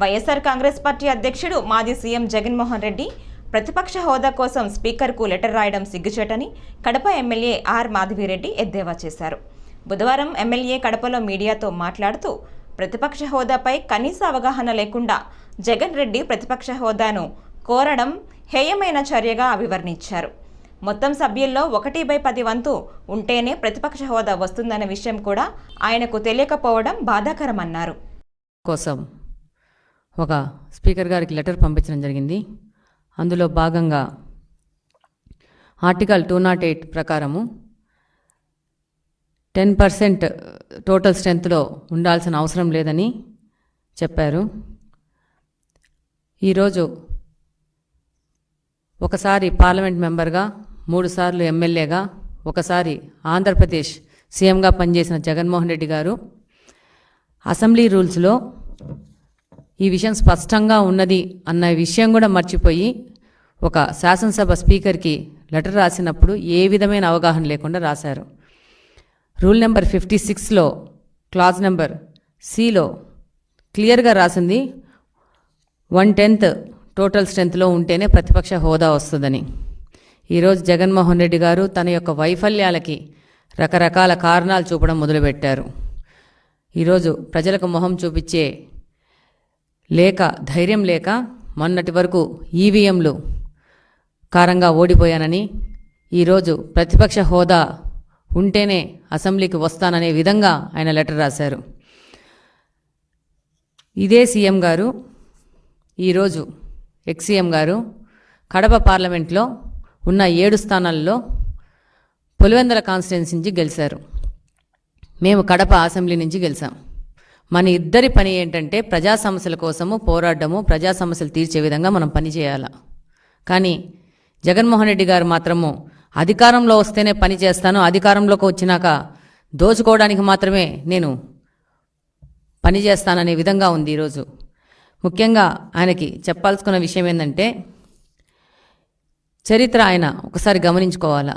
YSR Congress party అధ్యక్షుడు మాజీ CM Jaganmohan Reddy ప్రతిపక్ష హోదా కోసం స్పీకర్కు లెటర్ రాయడం సిగ్గుచేటని కడప ఎమ్మెల్యే ఆర్ మాధవిరెడ్డి ఎద్దేవా చేశారు. బుధవారం ఎమ్మెల్యే కడపలో మీడియాతో మాట్లాడుతూ ప్రతిపక్ష హోదాపై కనీస అవగాహన లేకుండా జగన్ రెడ్డి ప్రతిపక్ష హోదాను కోరడం హేయమైన చర్యగా అభివర్ణించారు. మొత్తం సభ్యుల్లో 1/10 వంతు ఉంటేనే ప్రతిపక్ష హోదా వస్తుందన్న విషయం కూడా ఆయనకు తెలియకపోవడం బాధాకరమన్నారు. కోసం ఒక స్పీకర్ గారికి లెటర్ పంపించడం జరిగింది. అందులో భాగంగా ఆర్టికల్ 208 ప్రకారము 10% టోటల్ స్ట్రెంత్లో ఉండాల్సిన అవసరం లేదని చెప్పారు. ఈరోజు ఒకసారి పార్లమెంట్ మెంబర్గా, 3 సార్లు ఎమ్మెల్యేగా, ఒకసారి ఆంధ్రప్రదేశ్ సీఎంగా పనిచేసిన జగన్మోహన్ రెడ్డి గారు అసెంబ్లీ రూల్స్లో ఈ విషయం స్పష్టంగా ఉన్నది అన్న విషయం కూడా మర్చిపోయి ఒక శాసనసభ స్పీకర్కి లెటర్ రాసినప్పుడు ఏ విధమైన అవగాహన లేకుండా రాశారు. రూల్ నెంబర్ 56లో క్లాజ్ నెంబర్ సిలో క్లియర్గా రాసింది 1/10 టోటల్ స్ట్రెంత్లో ఉంటేనే ప్రతిపక్ష హోదా వస్తుందని. ఈరోజు జగన్మోహన్ రెడ్డి గారు తన యొక్క వైఫల్యాలకి రకరకాల కారణాలు చూపడం మొదలుపెట్టారు. ఈరోజు ప్రజలకు మొహం చూపించే లేక, ధైర్యం లేక మొన్నటి వరకు ఈవీఎంలు కారంగా ఓడిపోయానని, ఈరోజు ప్రతిపక్ష హోదా ఉంటేనే అసెంబ్లీకి వస్తాననే విధంగా ఆయన లెటర్ రాశారు. ఇదే సీఎం గారు ఈరోజు ఎక్స్-సీఎం గారు కడప పార్లమెంట్లో ఉన్న 7 స్థానాల్లో పులివెందుల కాన్స్టిట్యున్సీ నుంచి గెలిచారు. మేము కడప అసెంబ్లీ నుంచి గెలిచాం. మన ఇద్దరి పని ఏంటంటే ప్రజా సమస్యల కోసము పోరాడము, ప్రజా సమస్యలు తీర్చే విధంగా మనం పని చేయాలి. కానీ జగన్మోహన్ రెడ్డి గారు మాత్రము అధికారంలో వస్తేనే పని చేస్తాను, అధికారంలోకి వచ్చినాక దోచుకోవడానికి మాత్రమే నేను పని చేస్తాననే విధంగా ఉంది. ఈరోజు ముఖ్యంగా ఆయనకి చెప్పాల్సుకున్న విషయం ఏంటంటే, చరిత్ర ఆయన ఒకసారి గమనించుకోవాలా.